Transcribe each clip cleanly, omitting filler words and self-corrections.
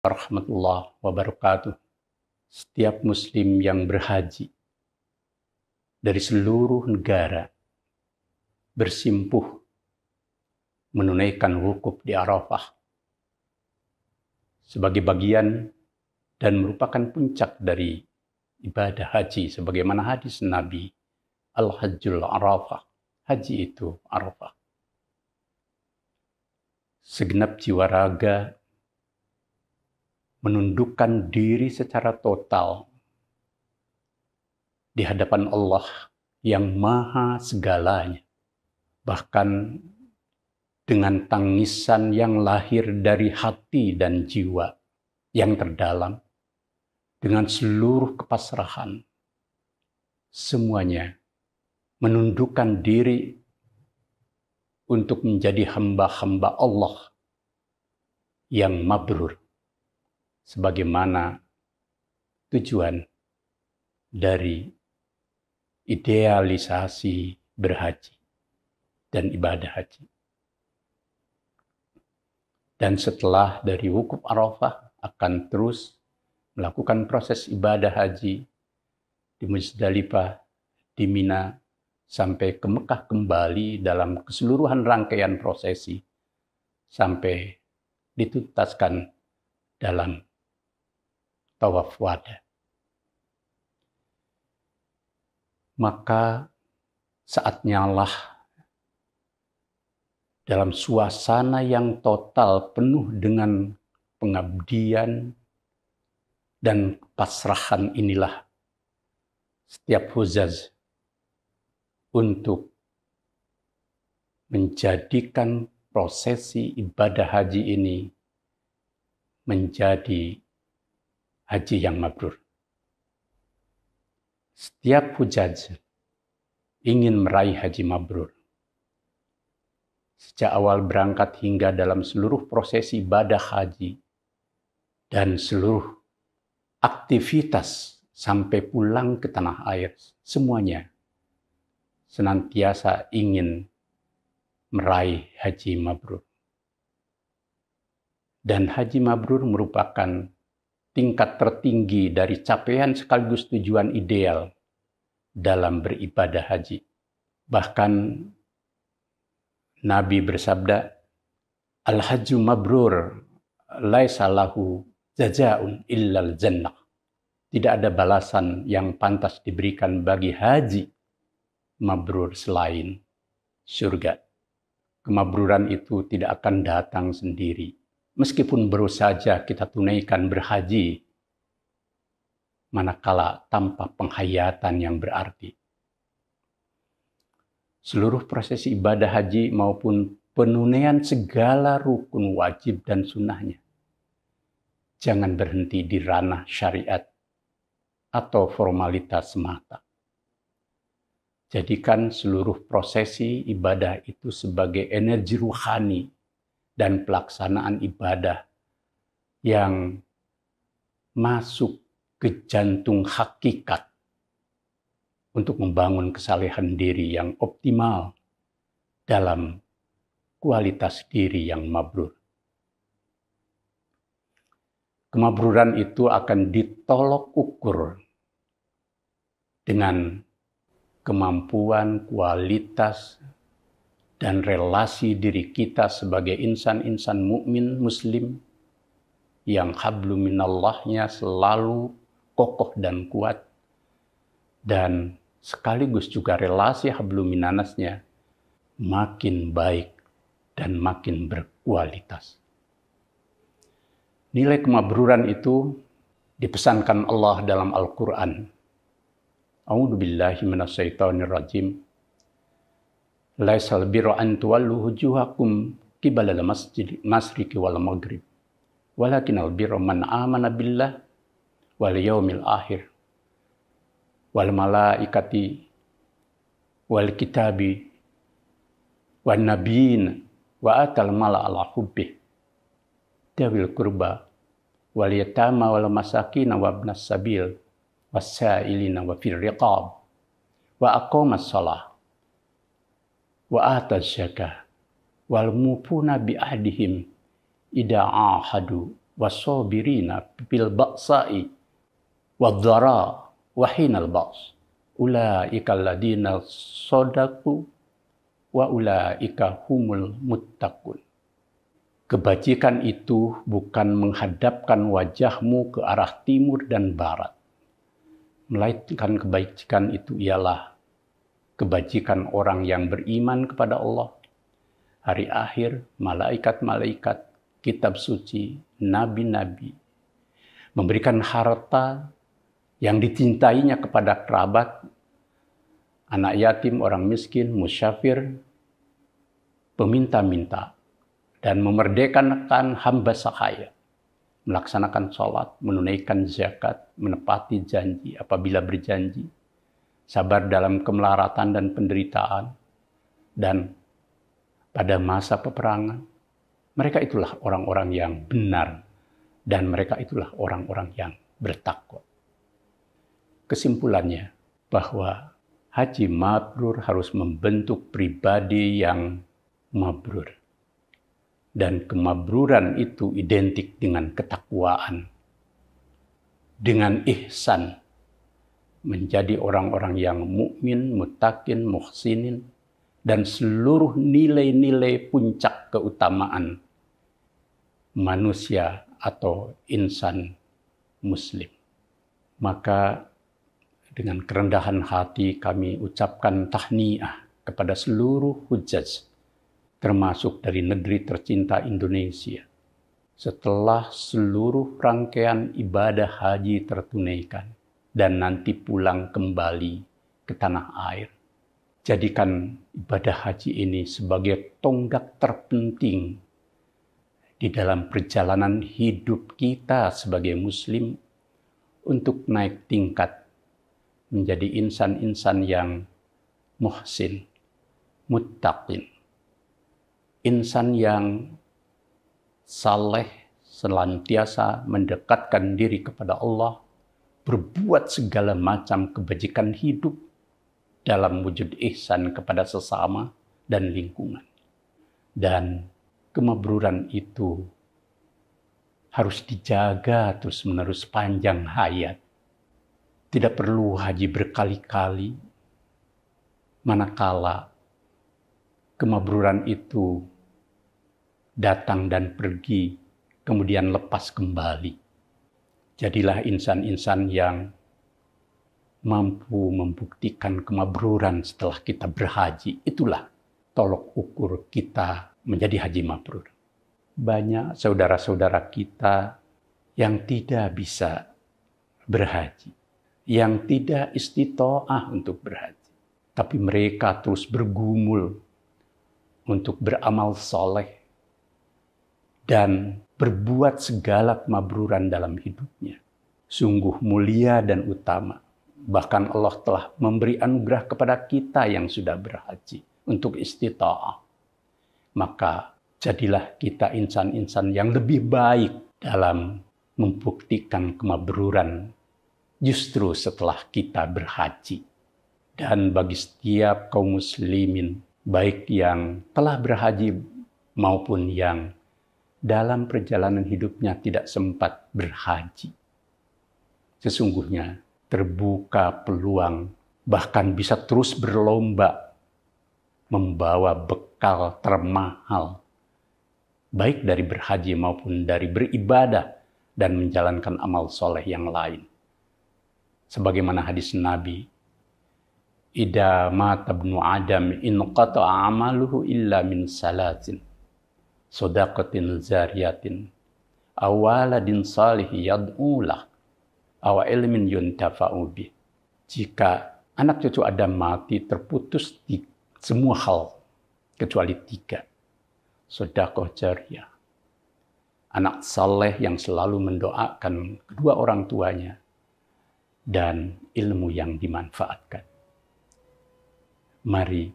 Warahmatullahi wabarakatuh. Setiap muslim yang berhaji dari seluruh negara bersimpuh menunaikan wukuf di Arafah sebagai bagian dan merupakan puncak dari ibadah haji sebagaimana hadis Nabi, Al-Hajjul Arafah, haji itu Arafah. Segenap jiwa raga menundukkan diri secara total di hadapan Allah yang maha segalanya. Bahkan dengan tangisan yang lahir dari hati dan jiwa yang terdalam, dengan seluruh kepasrahan, semuanya menundukkan diri untuk menjadi hamba-hamba Allah yang mabrur, sebagaimana tujuan dari idealisasi berhaji dan ibadah haji. Dan setelah dari wukuf Arafah akan terus melakukan proses ibadah haji di Muzdalifah, di Mina, sampai ke Mekah kembali dalam keseluruhan rangkaian prosesi sampai dituntaskan dalam tawaf wada. Maka saatnya lah dalam suasana yang total penuh dengan pengabdian dan pasrahan inilah setiap huzaz untuk menjadikan prosesi ibadah haji ini menjadi haji yang mabrur. Setiap hujaj ingin meraih haji mabrur. Sejak awal berangkat hingga dalam seluruh prosesi ibadah haji dan seluruh aktivitas sampai pulang ke tanah air, semuanya senantiasa ingin meraih haji mabrur. Dan haji mabrur merupakan tingkat tertinggi dari capaian sekaligus tujuan ideal dalam beribadah haji. Bahkan Nabi bersabda, Al-hajju mabrur laisa lahu jazaa'un illal jannah. Tidak ada balasan yang pantas diberikan bagi haji mabrur selain surga. Kemabruran itu tidak akan datang sendiri. Meskipun baru saja kita tunaikan berhaji, manakala tanpa penghayatan yang berarti. Seluruh prosesi ibadah haji maupun penunaian segala rukun wajib dan sunnahnya jangan berhenti di ranah syariat atau formalitas semata. Jadikan seluruh prosesi ibadah itu sebagai energi ruhani dan pelaksanaan ibadah yang masuk ke jantung hakikat untuk membangun kesalehan diri yang optimal dalam kualitas diri yang mabrur. Kemabruran itu akan ditolok ukur dengan kemampuan, kualitas, dan relasi diri kita sebagai insan-insan mukmin muslim yang hablum minallahnya selalu kokoh dan kuat, dan sekaligus juga relasi hablum minanasnya makin baik dan makin berkualitas. Nilai kemabruran itu dipesankan Allah dalam Al-Quran. A'udzu billahi minasyaitonir rajim. Laisal birra an tuwallu wujuhakum qibala al-masjidil masyriqi wal maghrib. Walakinal birra man amana billah wal yaumil akhir wal malaikati wal kitabi wan nabiyyin wa atal mala ala hubbih dawil qurba wal yatama wal masakin wa ibnas sabil was-sa'ilina wa fir riqab wa aqamas shalah wa ataz zakah wal mufuna bi ahdihim idza ahadu wasabirina bil ba'sa'i wad-dhara wa hinal ba's. Ulaika alladziina shadaqu wa ulaika humul muttaqun. Kebajikan itu bukan menghadapkan wajahmu ke arah timur dan barat, melainkan kebajikan itu ialah kebajikan orang yang beriman kepada Allah, hari akhir, malaikat-malaikat, kitab suci, nabi-nabi, memberikan harta yang dicintainya kepada kerabat, anak yatim, orang miskin, musyafir, peminta-minta, dan memerdekakan hamba sahaya, melaksanakan sholat, menunaikan zakat, menepati janji apabila berjanji, sabar dalam kemelaratan dan penderitaan, dan pada masa peperangan. Mereka itulah orang-orang yang benar, dan mereka itulah orang-orang yang bertakwa. Kesimpulannya, bahwa haji mabrur harus membentuk pribadi yang mabrur. Dan kemabruran itu identik dengan ketakwaan, dengan ihsan, menjadi orang-orang yang mukmin, muttaqin, muhsinin, dan seluruh nilai-nilai puncak keutamaan manusia atau insan muslim. Maka dengan kerendahan hati kami ucapkan tahniah kepada seluruh hujjaj, termasuk dari negeri tercinta Indonesia. Setelah seluruh rangkaian ibadah haji tertunaikan dan nanti pulang kembali ke tanah air, jadikan ibadah haji ini sebagai tonggak terpenting di dalam perjalanan hidup kita sebagai muslim untuk naik tingkat menjadi insan-insan yang muhsin, muttaqin, insan yang saleh, senantiasa mendekatkan diri kepada Allah, berbuat segala macam kebajikan hidup dalam wujud ihsan kepada sesama dan lingkungan. Dan kemabruran itu harus dijaga terus-menerus panjang hayat. Tidak perlu haji berkali-kali, manakala kemabruran itu datang dan pergi, kemudian lepas kembali. Jadilah insan-insan yang mampu membuktikan kemabruran setelah kita berhaji. Itulah tolok ukur kita menjadi haji mabrur. Banyak saudara-saudara kita yang tidak bisa berhaji, yang tidak istitoah untuk berhaji. Tapi mereka terus bergumul untuk beramal soleh dan berbuat segala kemabruran dalam hidupnya. Sungguh mulia dan utama. Bahkan Allah telah memberi anugerah kepada kita yang sudah berhaji untuk istita'ah. Maka jadilah kita insan-insan yang lebih baik dalam membuktikan kemabruran justru setelah kita berhaji. Dan bagi setiap kaum muslimin, baik yang telah berhaji maupun yang dalam perjalanan hidupnya tidak sempat berhaji, sesungguhnya terbuka peluang, bahkan bisa terus berlomba membawa bekal termahal, baik dari berhaji maupun dari beribadah dan menjalankan amal soleh yang lain. Sebagaimana hadis Nabi, "Idza mata ibnu Adam inqata'a amaluhu illa min salatin, shadaqatin zariyatin, aw waladin salih yad'ulah, aw ilmin yuntafa'u bih." Jika anak cucu Adam mati, terputus di semua hal kecuali 3. Sedekah jariyah, anak saleh yang selalu mendoakan kedua orang tuanya, dan ilmu yang dimanfaatkan. Mari,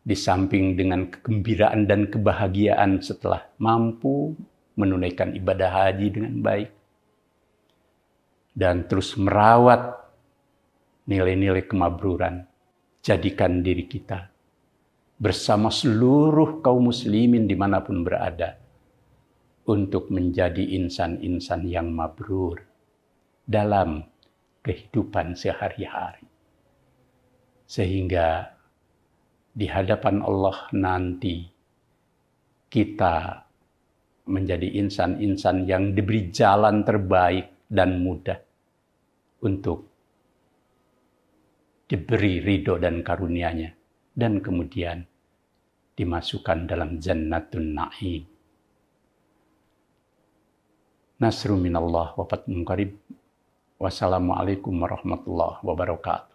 di samping dengan kegembiraan dan kebahagiaan setelah mampu menunaikan ibadah haji dengan baik, dan terus merawat nilai-nilai kemabruran, jadikan diri kita bersama seluruh kaum muslimin dimanapun berada, untuk menjadi insan-insan yang mabrur dalam kehidupan sehari-hari. Sehingga di hadapan Allah nanti kita menjadi insan-insan yang diberi jalan terbaik dan mudah untuk diberi ridho dan karunia-Nya, dan kemudian dimasukkan dalam jannatun na'im. Nasru minallah wa fatun qarib. Wassalamualaikum warahmatullahi wabarakatuh.